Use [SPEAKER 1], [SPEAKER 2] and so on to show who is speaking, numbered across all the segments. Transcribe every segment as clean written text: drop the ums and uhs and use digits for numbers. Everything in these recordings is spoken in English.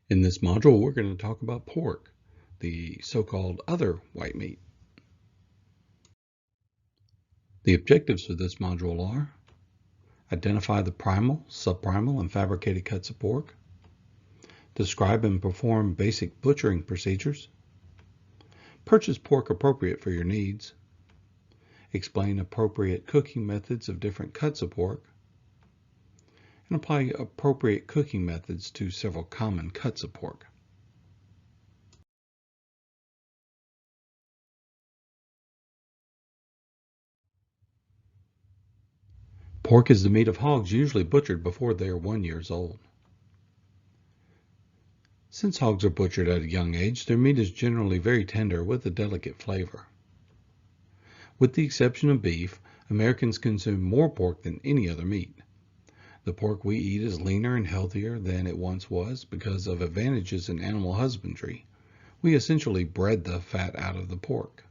[SPEAKER 1] In this module, we're going to talk about pork, the so-called other white meat. The objectives of this module are: identify the primal, subprimal, and fabricated cuts of pork, describe and perform basic butchering procedures, purchase pork appropriate for your needs, explain appropriate cooking methods of different cuts of pork, and apply appropriate cooking methods to several common cuts of pork. Pork is the meat of hogs usually butchered before they are 1 year old. Since hogs are butchered at a young age, their meat is generally very tender with a delicate flavor. With the exception of beef, Americans consume more pork than any other meat. The pork we eat is leaner and healthier than it once was because of advantages in animal husbandry. We essentially bred the fat out of the pork.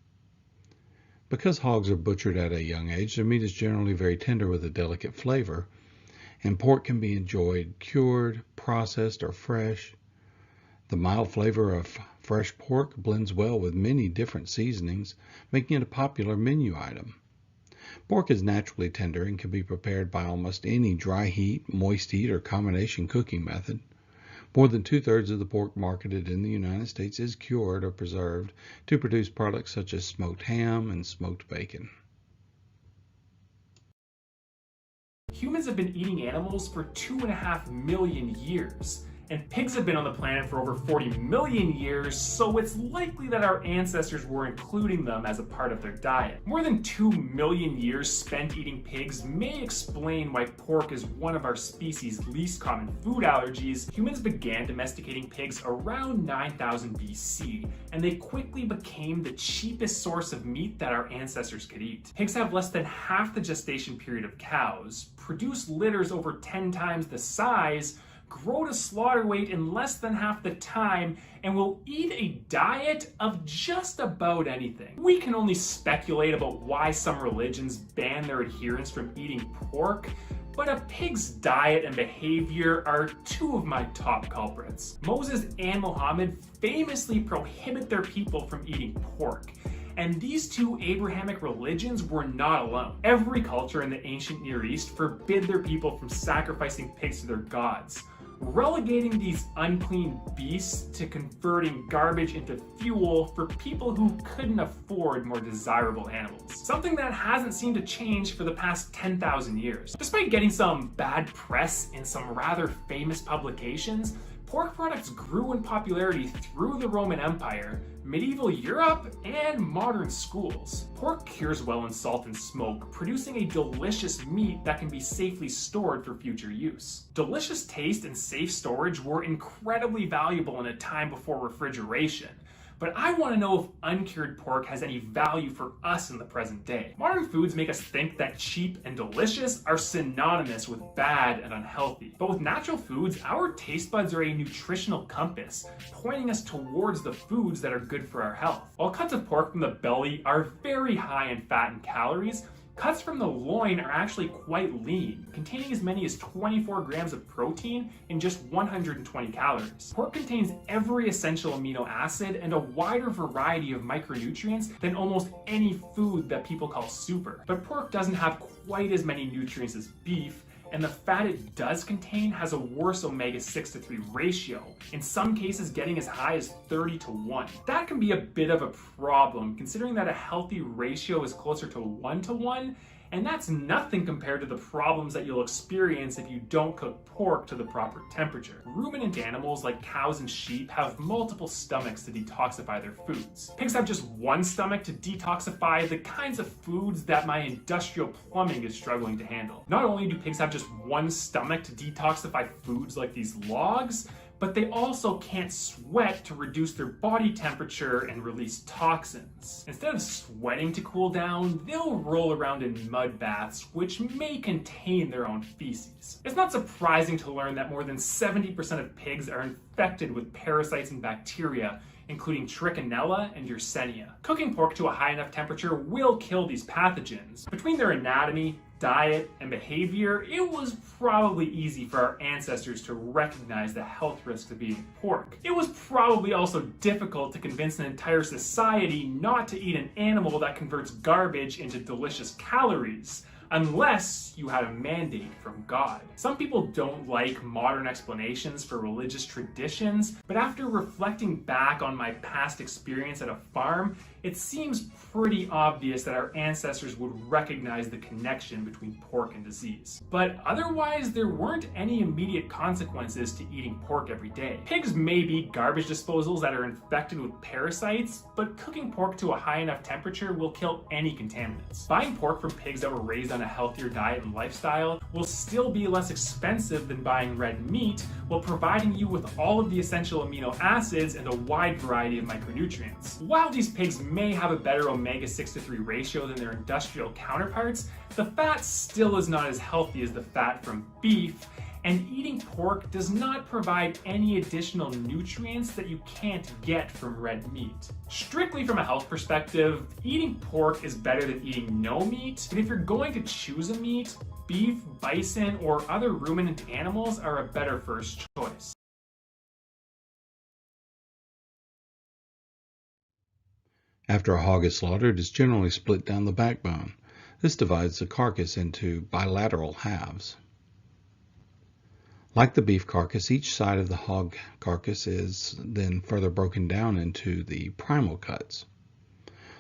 [SPEAKER 1] Because hogs are butchered at a young age, their meat is generally very tender with a delicate flavor, and pork can be enjoyed cured, processed, or fresh. The mild flavor of fresh pork blends well with many different seasonings, making it a popular menu item. Pork is naturally tender and can be prepared by almost any dry heat, moist heat, or combination cooking method. More than 2/3 of the pork marketed in the United States is cured or preserved to produce products such as smoked ham and smoked bacon.
[SPEAKER 2] Humans have been eating animals for 2.5 million years. And pigs have been on the planet for over 40 million years, so it's likely that our ancestors were including them as a part of their diet. More than 2 million years spent eating pigs may explain why pork is one of our species' least common food allergies. Humans began domesticating pigs around 9000 BC, and they quickly became the cheapest source of meat that our ancestors could eat. Pigs have less than half the gestation period of cows, produce litters over 10 times the size, grow to slaughter weight in less than half the time, and will eat a diet of just about anything. We can only speculate about why some religions ban their adherents from eating pork, but a pig's diet and behavior are two of my top culprits. Moses and Muhammad famously prohibit their people from eating pork. And these two Abrahamic religions were not alone. Every culture in the ancient Near East forbid their people from sacrificing pigs to their gods, relegating these unclean beasts to converting garbage into fuel for people who couldn't afford more desirable animals. Something that hasn't seemed to change for the past 10,000 years. Despite getting some bad press in some rather famous publications, pork products grew in popularity through the Roman Empire, medieval Europe, and modern schools. Pork cures well in salt and smoke, producing a delicious meat that can be safely stored for future use. Delicious taste and safe storage were incredibly valuable in a time before refrigeration. But I want to know if uncured pork has any value for us in the present day. Modern foods make us think that cheap and delicious are synonymous with bad and unhealthy. But with natural foods, our taste buds are a nutritional compass, pointing us towards the foods that are good for our health. While cuts of pork from the belly are very high in fat and calories, cuts from the loin are actually quite lean, containing as many as 24 grams of protein and just 120 calories. Pork contains every essential amino acid and a wider variety of micronutrients than almost any food that people call super. But pork doesn't have quite as many nutrients as beef, and the fat it does contain has a worse omega-6 to 3 ratio, in some cases getting as high as 30:1. That can be a bit of a problem, considering that a healthy ratio is closer to 1:1, and that's nothing compared to the problems that you'll experience if you don't cook pork to the proper temperature. Ruminant animals like cows and sheep have multiple stomachs to detoxify their foods. Pigs have just one stomach to detoxify the kinds of foods that my industrial plumbing is struggling to handle. Not only do pigs have just one stomach to detoxify foods like these logs, but they also can't sweat to reduce their body temperature and release toxins. Instead of sweating to cool down, they'll roll around in mud baths, which may contain their own feces. It's not surprising to learn that more than 70% of pigs are infected with parasites and bacteria, including Trichinella and Yersinia. Cooking pork to a high enough temperature will kill these pathogens. Between their anatomy, diet, and behavior, it was probably easy for our ancestors to recognize the health risks of eating pork. It was probably also difficult to convince an entire society not to eat an animal that converts garbage into delicious calories, unless you had a mandate from God. Some people don't like modern explanations for religious traditions, but after reflecting back on my past experience at a farm, it seems pretty obvious that our ancestors would recognize the connection between pork and disease. But otherwise, there weren't any immediate consequences to eating pork every day. Pigs may be garbage disposals that are infected with parasites, but cooking pork to a high enough temperature will kill any contaminants. Buying pork from pigs that were raised on a healthier diet and lifestyle will still be less expensive than buying red meat, while providing you with all of the essential amino acids and a wide variety of micronutrients. While these pigs may have a better omega-6 to 3 ratio than their industrial counterparts, the fat still is not as healthy as the fat from beef, and eating pork does not provide any additional nutrients that you can't get from red meat. Strictly from a health perspective, eating pork is better than eating no meat, but if you're going to choose a meat, beef, bison, or other ruminant animals are a better first choice.
[SPEAKER 1] After a hog is slaughtered, it's generally split down the backbone. This divides the carcass into bilateral halves. Like the beef carcass, each side of the hog carcass is then further broken down into the primal cuts.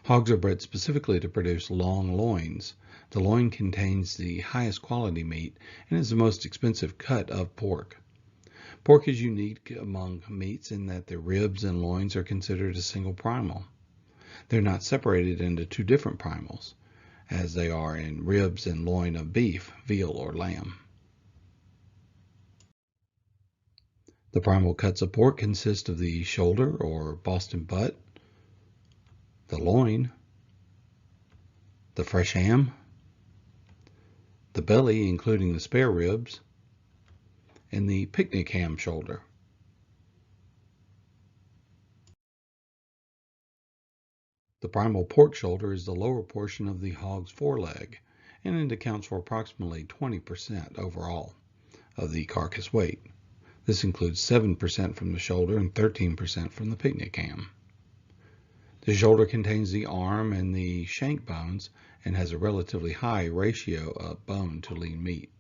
[SPEAKER 1] Hogs are bred specifically to produce long loins. The loin contains the highest quality meat and is the most expensive cut of pork. Pork is unique among meats in that the ribs and loins are considered a single primal. They're not separated into two different primals, as they are in ribs and loin of beef, veal, or lamb. The primal cuts of pork consist of the shoulder or Boston butt, the loin, the fresh ham, the belly including the spare ribs, and the picnic ham shoulder. The primal pork shoulder is the lower portion of the hog's foreleg, and it accounts for approximately 20% overall of the carcass weight. This includes 7% from the shoulder and 13% from the picnic ham. The shoulder contains the arm and the shank bones and has a relatively high ratio of bone to lean meat.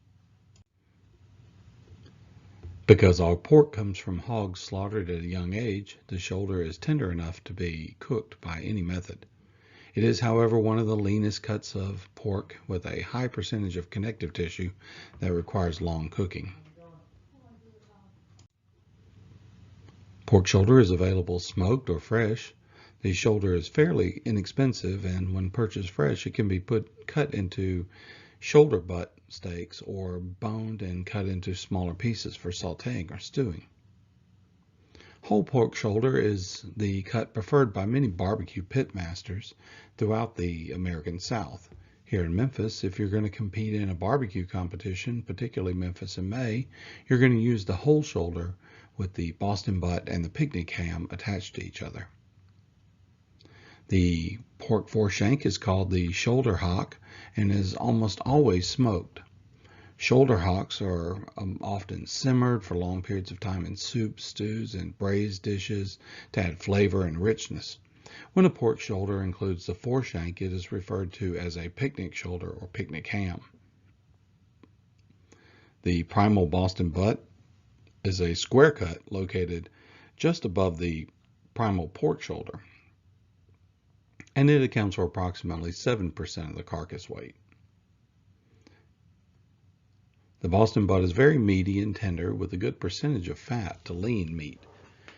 [SPEAKER 1] Because all pork comes from hogs slaughtered at a young age, the shoulder is tender enough to be cooked by any method. It is, however, one of the leanest cuts of pork with a high percentage of connective tissue that requires long cooking. Pork shoulder is available smoked or fresh. The shoulder is fairly inexpensive, and when purchased fresh, it can be cut into shoulder butt steaks or boned and cut into smaller pieces for sautéing or stewing. Whole pork shoulder is the cut preferred by many barbecue pit masters throughout the American South. Here in Memphis, if you're going to compete in a barbecue competition, particularly Memphis in May, you're going to use the whole shoulder with the Boston butt and the picnic ham attached to each other. The pork foreshank is called the shoulder hock and is almost always smoked. Shoulder hocks are often simmered for long periods of time in soups, stews, and braised dishes to add flavor and richness. When a pork shoulder includes the foreshank, it is referred to as a picnic shoulder or picnic ham. The primal Boston butt is a square cut located just above the primal pork shoulder, and it accounts for approximately 7% of the carcass weight. The Boston butt is very meaty and tender with a good percentage of fat to lean meat.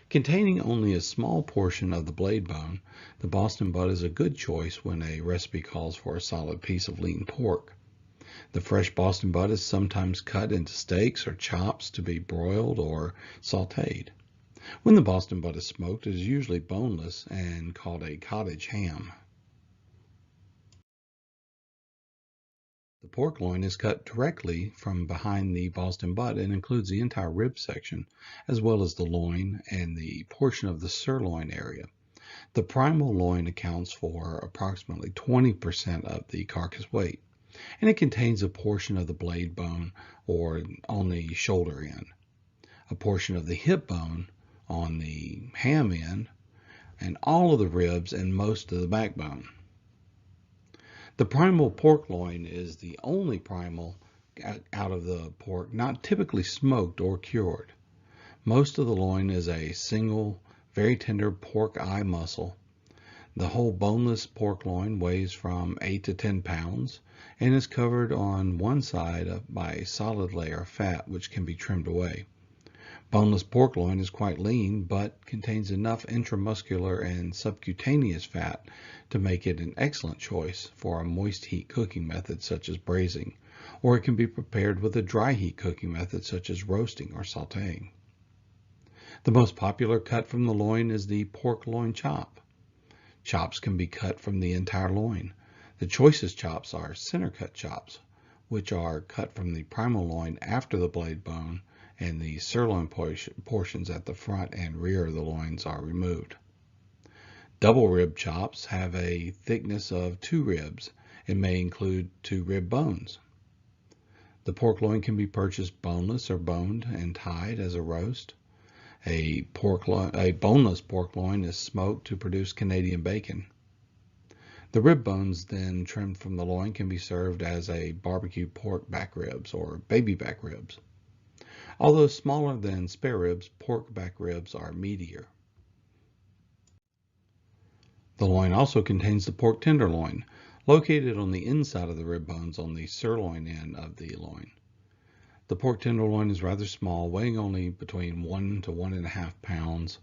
[SPEAKER 1] Containing only a small portion of the blade bone, the Boston butt is a good choice when a recipe calls for a solid piece of lean pork. The fresh Boston butt is sometimes cut into steaks or chops to be broiled or sautéed. When the Boston butt is smoked, it is usually boneless and called a cottage ham. The pork loin is cut directly from behind the Boston butt and includes the entire rib section, as well as the loin and the portion of the sirloin area. The primal loin accounts for approximately 20% of the carcass weight. and it contains a portion of the blade bone or on the shoulder end, a portion of the hip bone on the ham end, and all of the ribs and most of the backbone. The primal pork loin is the only primal out of the pork not typically smoked or cured. Most of the loin is a single, very tender pork eye muscle. The whole boneless pork loin weighs from 8 to 10 pounds and is covered on one side by a solid layer of fat which can be trimmed away. Boneless pork loin is quite lean but contains enough intramuscular and subcutaneous fat to make it an excellent choice for a moist heat cooking method such as braising, or it can be prepared with a dry heat cooking method such as roasting or sauteing. The most popular cut from the loin is the pork loin chop. Chops can be cut from the entire loin. The choicest chops are center cut chops, which are cut from the primal loin after the blade bone, and the sirloin portions at the front and rear of the loins are removed. Double rib chops have a thickness of 2 ribs and may include 2 rib bones. The pork loin can be purchased boneless or boned and tied as a roast. A boneless pork loin is smoked to produce Canadian bacon. The rib bones then trimmed from the loin can be served as a barbecue pork back ribs or baby back ribs. Although smaller than spare ribs, pork back ribs are meatier. The loin also contains the pork tenderloin, located on the inside of the rib bones on the sirloin end of the loin. The pork tenderloin is rather small, weighing only between 1 to 1.5 pounds.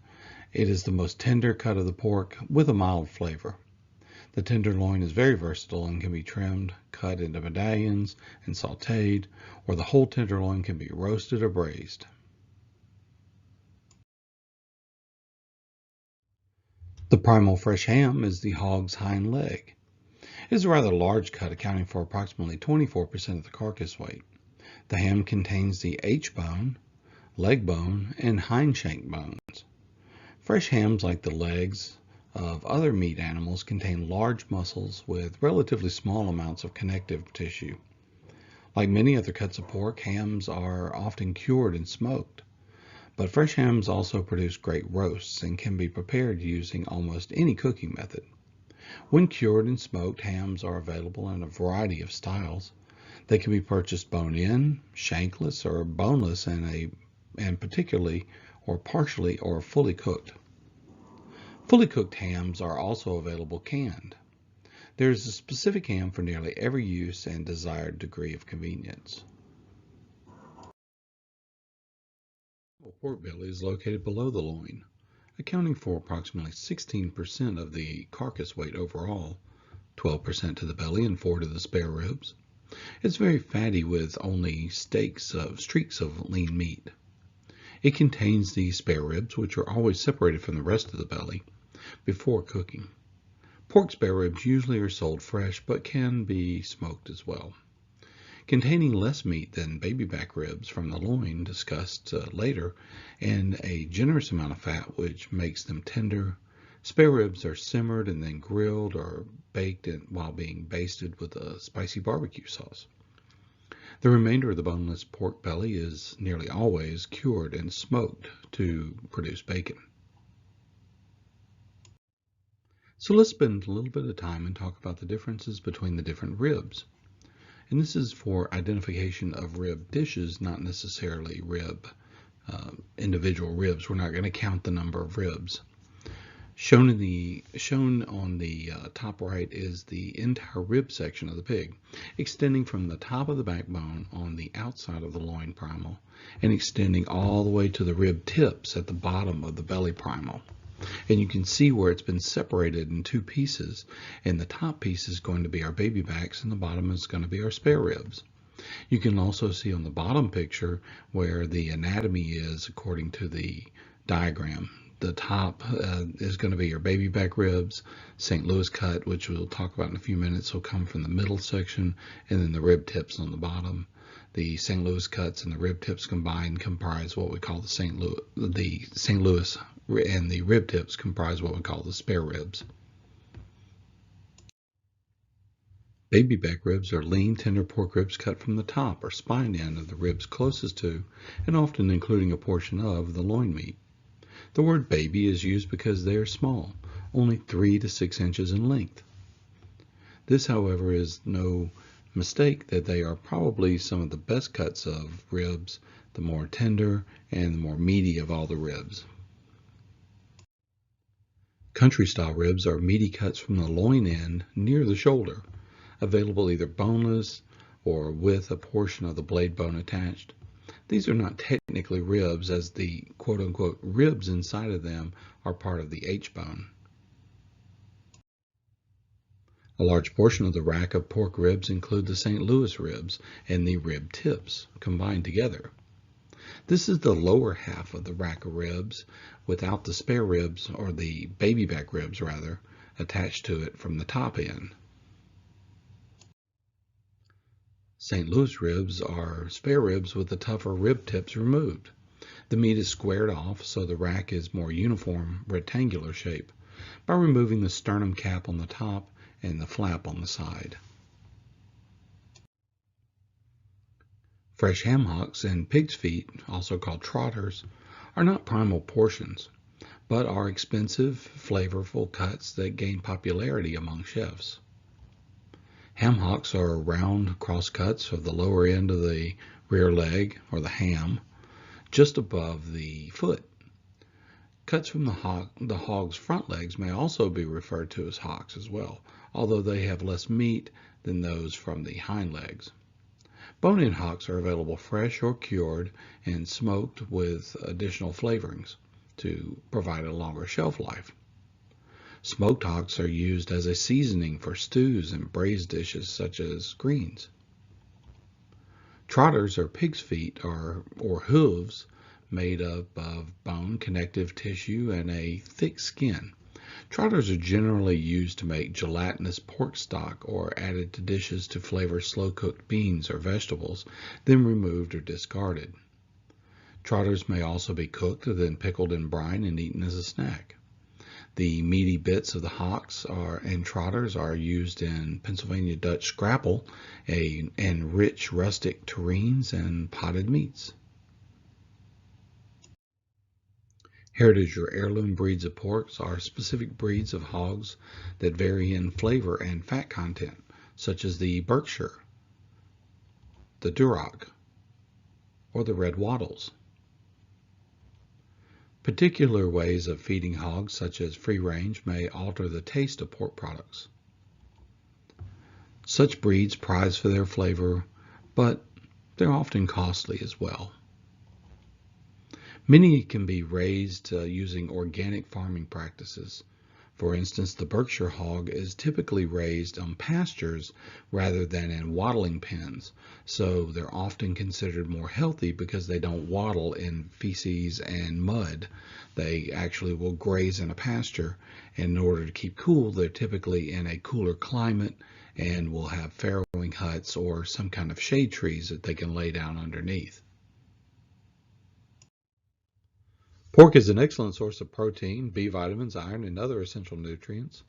[SPEAKER 1] It is the most tender cut of the pork with a mild flavor. The tenderloin is very versatile and can be trimmed, cut into medallions, and sauteed, or the whole tenderloin can be roasted or braised. The primal fresh ham is the hog's hind leg. It is a rather large cut, accounting for approximately 24% of the carcass weight. The ham contains the H-bone, leg bone, and hind shank bones. Fresh hams, like the legs of other meat animals, contain large muscles with relatively small amounts of connective tissue. Like many other cuts of pork, hams are often cured and smoked. But fresh hams also produce great roasts and can be prepared using almost any cooking method. When cured and smoked, hams are available in a variety of styles. They can be purchased bone-in, shankless, or boneless, and particularly or partially or fully cooked. Fully cooked hams are also available canned. There is a specific ham for nearly every use and desired degree of convenience. The pork belly is located below the loin, accounting for approximately 16% of the carcass weight overall, 12% to the belly and 4% to the spare ribs. It's very fatty with only streaks of lean meat. It contains the spare ribs, which are always separated from the rest of the belly before cooking. Pork spare ribs usually are sold fresh but can be smoked as well. Containing less meat than baby back ribs from the loin discussed later, and a generous amount of fat which makes them tender, spare ribs are simmered and then grilled or baked while being basted with a spicy barbecue sauce. The remainder of the boneless pork belly is nearly always cured and smoked to produce bacon. So let's spend a little bit of time and talk about the differences between the different ribs. And this is for identification of rib dishes, not necessarily individual ribs. We're not going to count the number of ribs. Shown on the top right is the entire rib section of the pig, extending from the top of the backbone on the outside of the loin primal and extending all the way to the rib tips at the bottom of the belly primal. And you can see where it's been separated in 2 pieces, and the top piece is going to be our baby backs and the bottom is going to be our spare ribs. You can also see on the bottom picture where the anatomy is according to the diagram. The top is going to be your baby back ribs. St. Louis cut, which we'll talk about in a few minutes, will come from the middle section, and then the rib tips on the bottom. The St. Louis cuts and the rib tips combined comprise what we call the St. Louis, and the rib tips comprise what we call the spare ribs. Baby back ribs are lean, tender pork ribs cut from the top or spine end of the ribs closest to, and often including a portion of, the loin meat. The word baby is used because they are small, only 3 to 6 inches in length. This, however, is no mistake that they are probably some of the best cuts of ribs, the more tender and the more meaty of all the ribs. Country-style ribs are meaty cuts from the loin end near the shoulder, available either boneless or with a portion of the blade bone attached. These are not technically ribs, as the quote-unquote ribs inside of them are part of the H-bone. A large portion of the rack of pork ribs include the St. Louis ribs and the rib tips combined together. This is the lower half of the rack of ribs without the spare ribs, or the baby back ribs rather, attached to it from the top end. St. Louis ribs are spare ribs with the tougher rib tips removed. The meat is squared off so the rack is more uniform, rectangular shape by removing the sternum cap on the top and the flap on the side. Fresh ham hocks and pig's feet, also called trotters, are not primal portions, but are expensive, flavorful cuts that gain popularity among chefs. Ham hocks are round cross cuts of the lower end of the rear leg, or the ham, just above the foot. Cuts from the hog's front legs may also be referred to as hocks as well, although they have less meat than those from the hind legs. Bone-in hocks are available fresh or cured and smoked with additional flavorings to provide a longer shelf life. Smoked hocks are used as a seasoning for stews and braised dishes such as greens. Trotters are pig's feet or hooves made up of bone, connective tissue, and a thick skin. Trotters are generally used to make gelatinous pork stock or added to dishes to flavor slow-cooked beans or vegetables, then removed or discarded. Trotters may also be cooked, then pickled in brine and eaten as a snack. The meaty bits of the hocks and trotters are used in Pennsylvania Dutch scrapple and rich rustic terrines and potted meats. Heritage or heirloom breeds of porks are specific breeds of hogs that vary in flavor and fat content, such as the Berkshire, the Duroc, or the Red Wattles. Particular ways of feeding hogs, such as free range, may alter the taste of pork products. Such breeds prize for their flavor, but they're often costly as well. Many can be raised using organic farming practices. For instance, the Berkshire hog is typically raised on pastures rather than in waddling pens, so they're often considered more healthy because they don't waddle in feces and mud. They actually will graze in a pasture, and in order to keep cool, they're typically in a cooler climate and will have farrowing huts or some kind of shade trees that they can lay down underneath. Pork is an excellent source of protein, B vitamins, iron, and other essential nutrients.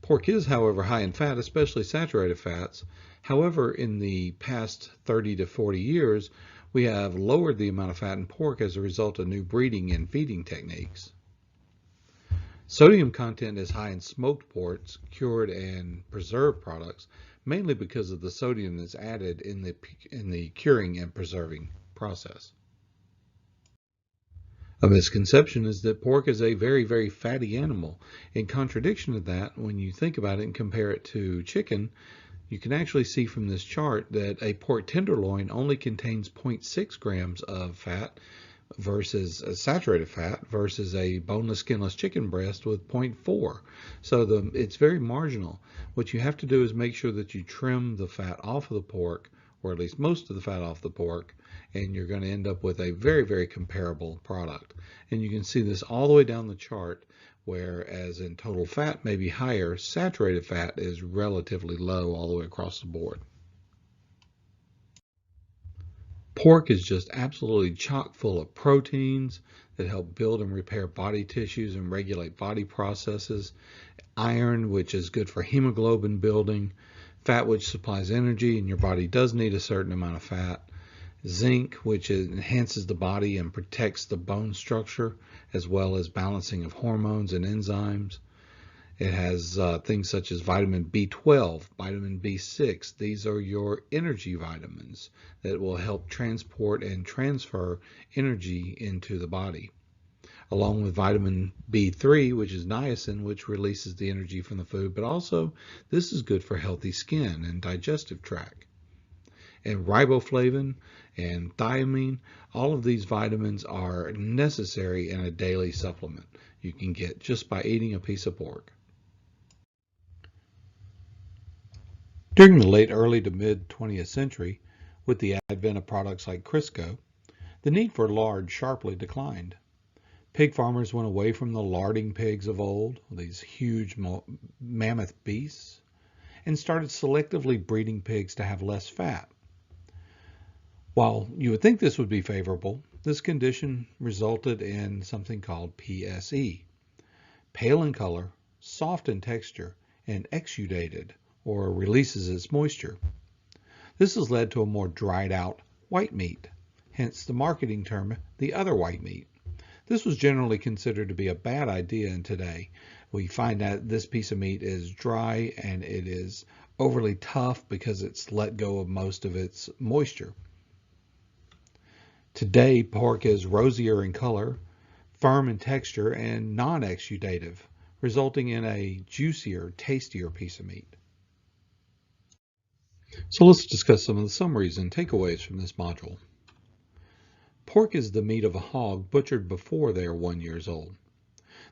[SPEAKER 1] Pork is, however, high in fat, especially saturated fats. However, in the past 30 to 40 years, we have lowered the amount of fat in pork as a result of new breeding and feeding techniques. Sodium content is high in smoked porks, cured and preserved products, mainly because of the sodium that's added in the curing and preserving process. A misconception is that pork is a very, very fatty animal. In contradiction to that, when you think about it and compare it to chicken, you can actually see from this chart that a pork tenderloin only contains 0.6 grams of fat versus a saturated fat versus a boneless, skinless chicken breast with 0.4. So it's very marginal. What you have to do is make sure that you trim the fat off of the pork, or at least most of the fat off the pork, and you're going to end up with a very, very comparable product. And you can see this all the way down the chart, whereas in total fat may be higher, saturated fat is relatively low all the way across the board. Pork is just absolutely chock full of proteins that help build and repair body tissues and regulate body processes, iron, which is good for hemoglobin building, Fat, which supplies energy, and your body does need a certain amount of fat. Zinc, which enhances the body and protects the bone structure, as well as balancing of hormones and enzymes. It has things such as vitamin B12, vitamin B6. These are your energy vitamins that will help transport and transfer energy into the body, along with vitamin B3, which is niacin, which releases the energy from the food, but also this is good for healthy skin and digestive tract. And riboflavin and thiamine, all of these vitamins are necessary in a daily supplement you can get just by eating a piece of pork. During the late early to mid 20th century, with the advent of products like Crisco, the need for lard sharply declined. Pig farmers went away from the larding pigs of old, these huge mammoth beasts, and started selectively breeding pigs to have less fat. While you would think this would be favorable, this condition resulted in something called PSE, pale in color, soft in texture, and exudated, or releases its moisture. This has led to a more dried out white meat, hence the marketing term, the other white meat. This was generally considered to be a bad idea, and today we find that this piece of meat is dry and it is overly tough because it's let go of most of its moisture. Today, pork is rosier in color, firm in texture, and non-exudative, resulting in a juicier, tastier piece of meat. So let's discuss some of the summaries and takeaways from this module. Pork is the meat of a hog butchered before they are 1 year old.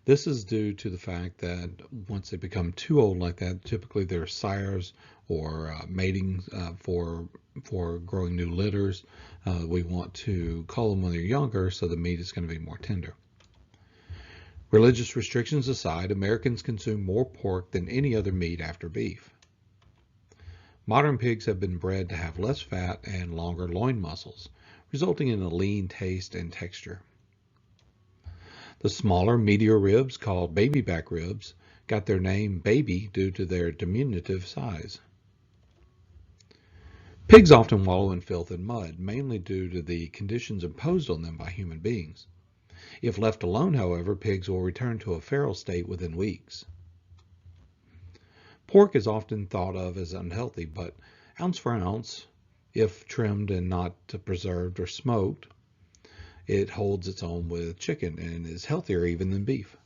[SPEAKER 1] This is due to the fact that once they become too old like that, typically they're sires or mating for growing new litters. We want to cull them when they're younger so the meat is going to be more tender. Religious restrictions aside, Americans consume more pork than any other meat after beef. Modern pigs have been bred to have less fat and longer loin muscles, resulting in a lean taste and texture. The smaller, meatier ribs, called baby back ribs, got their name baby due to their diminutive size. Pigs often wallow in filth and mud, mainly due to the conditions imposed on them by human beings. If left alone, however, pigs will return to a feral state within weeks. Pork is often thought of as unhealthy, but ounce for ounce, if trimmed and not preserved or smoked, it holds its own with chicken and is healthier even than beef.